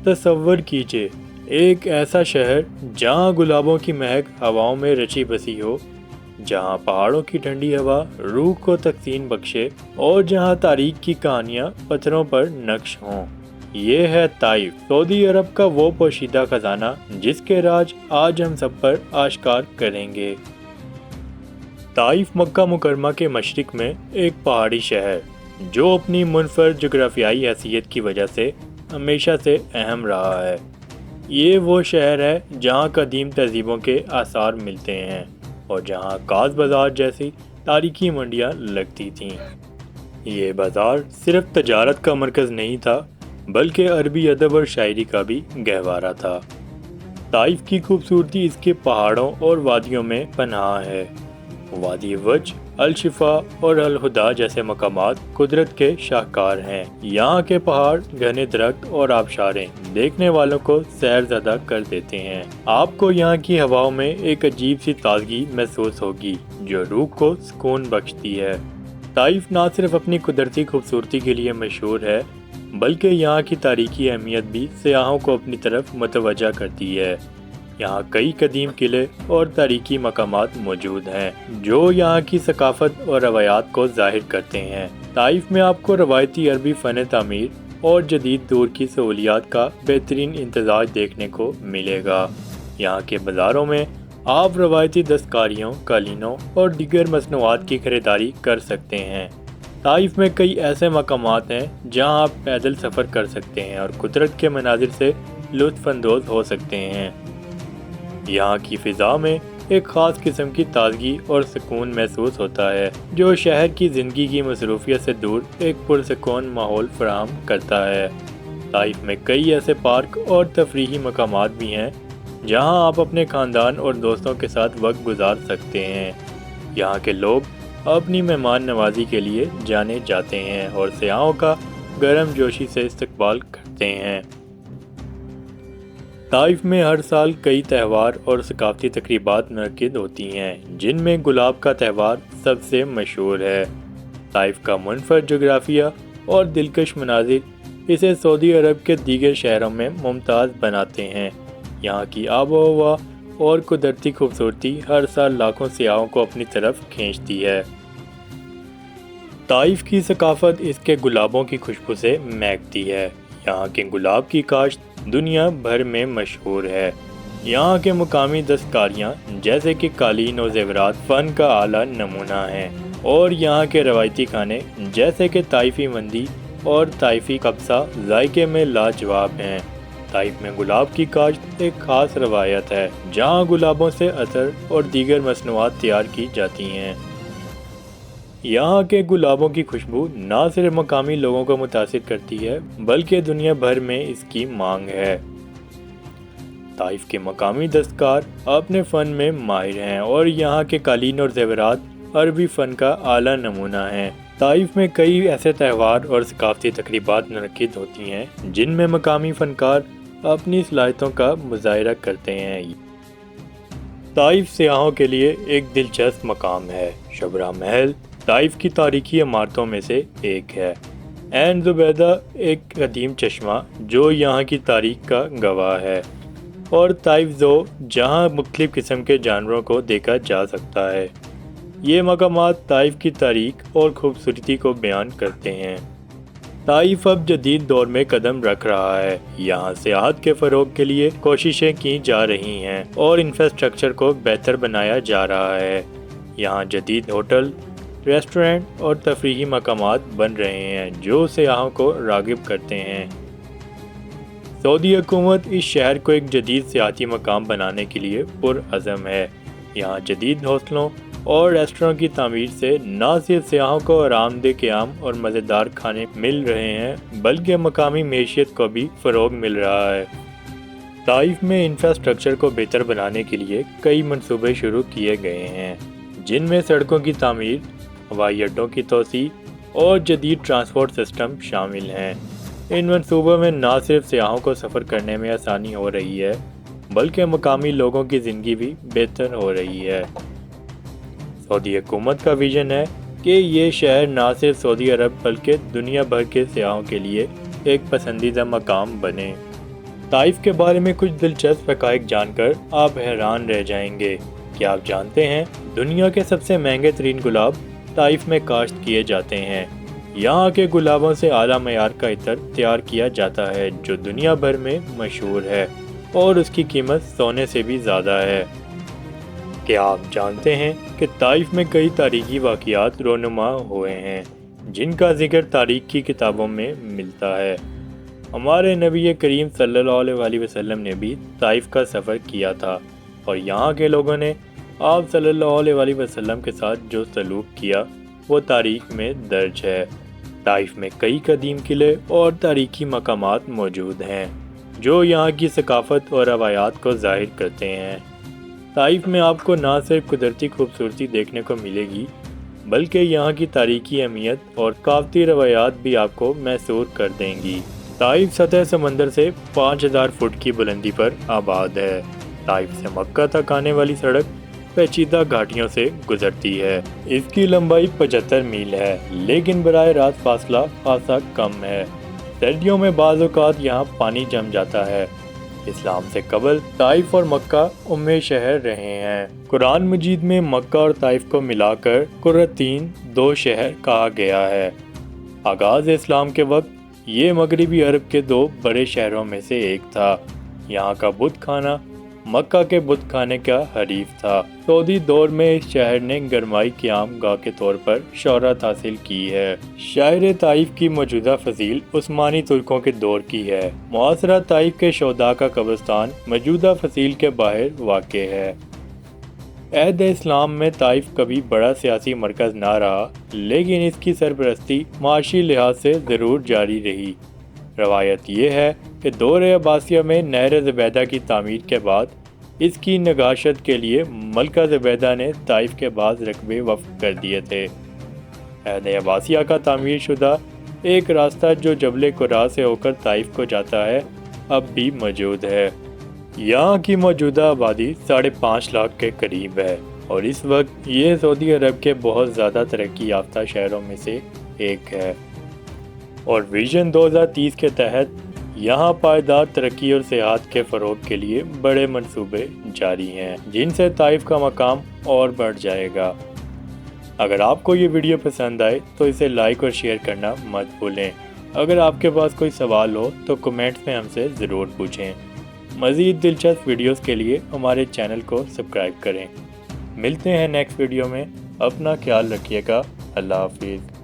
تصور کیجئے ایک ایسا شہر جہاں گلابوں کی مہک ہواؤں میں رچی بسی ہو، جہاں پہاڑوں کی ٹھنڈی ہوا روح کو تسکین بخشے اور جہاں تاریخ کی کہانیاں پتھروں پر نقش ہوں۔ یہ ہے طائف، سعودی عرب کا وہ پوشیدہ خزانہ جس کے راز آج ہم سب پر آشکار کریں گے۔ طائف مکہ مکرمہ کے مشرق میں ایک پہاڑی شہر جو اپنی منفرد جغرافیائی حیثیت کی وجہ سے ہمیشہ سے اہم رہا ہے۔ یہ وہ شہر ہے جہاں قدیم تہذیبوں کے آثار ملتے ہیں اور جہاں کاز بازار جیسی تاریخی منڈیاں لگتی تھیں۔ یہ بازار صرف تجارت کا مرکز نہیں تھا بلکہ عربی ادب اور شاعری کا بھی گہوارہ تھا۔ طائف کی خوبصورتی اس کے پہاڑوں اور وادیوں میں پنہاں ہے۔ وادی وج، الشفا اور الہدا جیسے مقامات قدرت کے شاہکار ہیں۔ یہاں کے پہاڑ، گھنے درخت اور آبشاریں دیکھنے والوں کو سیر زدہ کر دیتے ہیں۔ آپ کو یہاں کی ہواؤں میں ایک عجیب سی تازگی محسوس ہوگی جو روح کو سکون بخشتی ہے۔ طائف نہ صرف اپنی قدرتی خوبصورتی کے لیے مشہور ہے بلکہ یہاں کی تاریخی اہمیت بھی سیاحوں کو اپنی طرف متوجہ کرتی ہے۔ یہاں کئی قدیم قلعے اور تاریخی مقامات موجود ہیں جو یہاں کی ثقافت اور روایات کو ظاہر کرتے ہیں۔ طائف میں آپ کو روایتی عربی فن تعمیر اور جدید دور کی سہولیات کا بہترین امتزاج دیکھنے کو ملے گا۔ یہاں کے بازاروں میں آپ روایتی دستکاریوں، قالینوں اور دیگر مصنوعات کی خریداری کر سکتے ہیں۔ طائف میں کئی ایسے مقامات ہیں جہاں آپ پیدل سفر کر سکتے ہیں اور قدرت کے مناظر سے لطف اندوز ہو سکتے ہیں۔ یہاں کی فضا میں ایک خاص قسم کی تازگی اور سکون محسوس ہوتا ہے جو شہر کی زندگی کی مصروفیت سے دور ایک پرسکون ماحول فراہم کرتا ہے۔ طائف میں کئی ایسے پارک اور تفریحی مقامات بھی ہیں جہاں آپ اپنے خاندان اور دوستوں کے ساتھ وقت گزار سکتے ہیں۔ یہاں کے لوگ اپنی مہمان نوازی کے لیے جانے جاتے ہیں اور سیاحوں کا گرم جوشی سے استقبال کرتے ہیں۔ طائف میں ہر سال کئی تہوار اور ثقافتی تقریبات منعقد ہوتی ہیں جن میں گلاب کا تہوار سب سے مشہور ہے۔ طائف کا منفرد جغرافیہ اور دلکش مناظر اسے سعودی عرب کے دیگر شہروں میں ممتاز بناتے ہیں۔ یہاں کی آب و ہوا اور قدرتی خوبصورتی ہر سال لاکھوں سیاحوں کو اپنی طرف کھینچتی ہے۔ طائف کی ثقافت اس کے گلابوں کی خوشبو سے مہکتی ہے۔ یہاں کے گلاب کی کاشت دنیا بھر میں مشہور ہے۔ یہاں کے مقامی دستکاریاں جیسے کہ قالین و زیورات فن کا اعلیٰ نمونہ ہیں اور یہاں کے روایتی کھانے جیسے کہ طائفی مندی اور طائفی کبسہ ذائقے میں لاجواب ہیں۔ طائف میں گلاب کی کاشت ایک خاص روایت ہے جہاں گلابوں سے عطر اور دیگر مصنوعات تیار کی جاتی ہیں۔ یہاں کے گلابوں کی خوشبو نہ صرف مقامی لوگوں کو متاثر کرتی ہے بلکہ دنیا بھر میں اس کی مانگ ہے۔ طائف کے مقامی دستکار اپنے فن میں ماہر ہیں اور یہاں کے قالین اور زیورات عربی فن کا اعلیٰ نمونہ ہیں۔ طائف میں کئی ایسے تہوار اور ثقافتی تقریبات منعقد ہوتی ہیں جن میں مقامی فنکار اپنی صلاحیتوں کا مظاہرہ کرتے ہیں۔ طائف سیاحوں کے لیے ایک دلچسپ مقام ہے۔ شبرا محل طائف کی تاریخی عمارتوں میں سے ایک ہے۔ عین زبیدہ ایک قدیم چشمہ جو یہاں کی تاریخ کا گواہ ہے، اور طائف زو جہاں مختلف قسم کے جانوروں کو دیکھا جا سکتا ہے۔ یہ مقامات طائف کی تاریخ اور خوبصورتی کو بیان کرتے ہیں۔ طائف اب جدید دور میں قدم رکھ رہا ہے۔ یہاں سیاحت کے فروغ کے لیے کوششیں کی جا رہی ہیں اور انفراسٹرکچر کو بہتر بنایا جا رہا ہے۔ یہاں جدید ہوٹل، ریسٹورنٹ اور تفریحی مقامات بن رہے ہیں جو سیاحوں کو راغب کرتے ہیں۔ سعودی حکومت اس شہر کو ایک جدید سیاحتی مقام بنانے کے لیے پرعزم ہے۔ یہاں جدید ہوٹلوں اور ریسٹورانٹ کی تعمیر سے نہ صرف سیاحوں کو آرام دہ قیام اور مزیدار کھانے مل رہے ہیں بلکہ مقامی معیشت کو بھی فروغ مل رہا ہے۔ طائف میں انفراسٹرکچر کو بہتر بنانے کے لیے کئی منصوبے شروع کیے گئے ہیں جن میں سڑکوں کی تعمیر، ہوائی اڈوں کی توسیع اور جدید ٹرانسپورٹ سسٹم شامل ہیں۔ ان منصوبوں میں نہ صرف سیاحوں کو سفر کرنے میں آسانی ہو رہی ہے بلکہ مقامی لوگوں کی زندگی بھی بہتر ہو رہی ہے۔ سعودی حکومت کا ویژن ہے کہ یہ شہر نہ صرف سعودی عرب بلکہ دنیا بھر کے سیاحوں کے لیے ایک پسندیدہ مقام بنے۔ طائف کے بارے میں کچھ دلچسپ حقائق جان کر آپ حیران رہ جائیں گے۔ کیا آپ جانتے ہیں دنیا کے سب سے مہنگے ترین گلاب طائف میں کاشت کیے جاتے ہیں؟ یہاں کے گلابوں سے اعلیٰ معیار کا عطر تیار کیا جاتا ہے جو دنیا بھر میں مشہور ہے اور اس کی قیمت سونے سے بھی زیادہ ہے۔ کیا آپ جانتے ہیں کہ طائف میں کئی تاریخی واقعات رونما ہوئے ہیں جن کا ذکر تاریخ کی کتابوں میں ملتا ہے؟ ہمارے نبی کریم صلی اللہ علیہ وسلم نے بھی طائف کا سفر کیا تھا اور یہاں کے لوگوں نے آپ صلی اللہ علیہ وسلم کے ساتھ جو سلوک کیا وہ تاریخ میں درج ہے۔ طائف میں کئی قدیم قلعے اور تاریخی مقامات موجود ہیں جو یہاں کی ثقافت اور روایات کو ظاہر کرتے ہیں۔ طائف میں آپ کو نہ صرف قدرتی خوبصورتی دیکھنے کو ملے گی بلکہ یہاں کی تاریخی اہمیت اور ثقافتی روایات بھی آپ کو محسور کر دیں گی۔ طائف سطح سمندر سے 5000 فٹ کی بلندی پر آباد ہے۔ طائف سے مکہ تک آنے والی سڑک پیچیدہ گھاٹیوں سے گزرتی ہے۔ اس کی لمبائی 75 میل ہے لیکن براہ راست فاصلہ خاصا کم ہے۔ سردیوں میں بعض اوقات یہاں پانی جم جاتا ہے۔ اسلام سے قبل طائف اور مکہ ام شہر رہے ہیں۔ قرآن مجید میں مکہ اور طائف کو ملا کر قرتین 2 شہر کہا گیا ہے۔ آغاز اسلام کے وقت یہ مغربی عرب کے 2 بڑے شہروں میں سے ایک تھا۔ یہاں کا بت خانہ مکہ کے بت خانے کا حریف تھا۔ سعودی دور میں اس شہر نے گرمائی قیام گاہ کے طور پر شہرت حاصل کی ہے۔ شہر طائف کی موجودہ فضیل عثمانی ترکوں کے دور کی ہے۔ معاصرہ طائف کے شہداء کا قبرستان موجودہ فضیل کے باہر واقع ہے۔ عہد اسلام میں طائف کبھی بڑا سیاسی مرکز نہ رہا لیکن اس کی سرپرستی معاشی لحاظ سے ضرور جاری رہی۔ روایت یہ ہے کہ دور عباسیہ میں نہر زبیدہ کی تعمیر کے بعد اس کی نگہداشت کے لیے ملکہ زبیدہ نے طائف کے بعض رقبے وقف کر دیے تھے۔ عہد عباسیہ کا تعمیر شدہ ایک راستہ جو جبل قرا سے ہو کر طائف کو جاتا ہے اب بھی موجود ہے۔ یہاں کی موجودہ آبادی 5.5 لاکھ کے قریب ہے اور اس وقت یہ سعودی عرب کے بہت زیادہ ترقی یافتہ شہروں میں سے ایک ہے، اور ویژن 2030 کے تحت یہاں پائیدار ترقی اور سیاحت کے فروغ کے لیے بڑے منصوبے جاری ہیں جن سے طائف کا مقام اور بڑھ جائے گا۔ اگر آپ کو یہ ویڈیو پسند آئے تو اسے لائک اور شیئر کرنا مت بھولیں۔ اگر آپ کے پاس کوئی سوال ہو تو کمنٹس میں ہم سے ضرور پوچھیں۔ مزید دلچسپ ویڈیوز کے لیے ہمارے چینل کو سبسکرائب کریں۔ ملتے ہیں نیکسٹ ویڈیو میں۔ اپنا خیال رکھیے گا۔ اللہ حافظ۔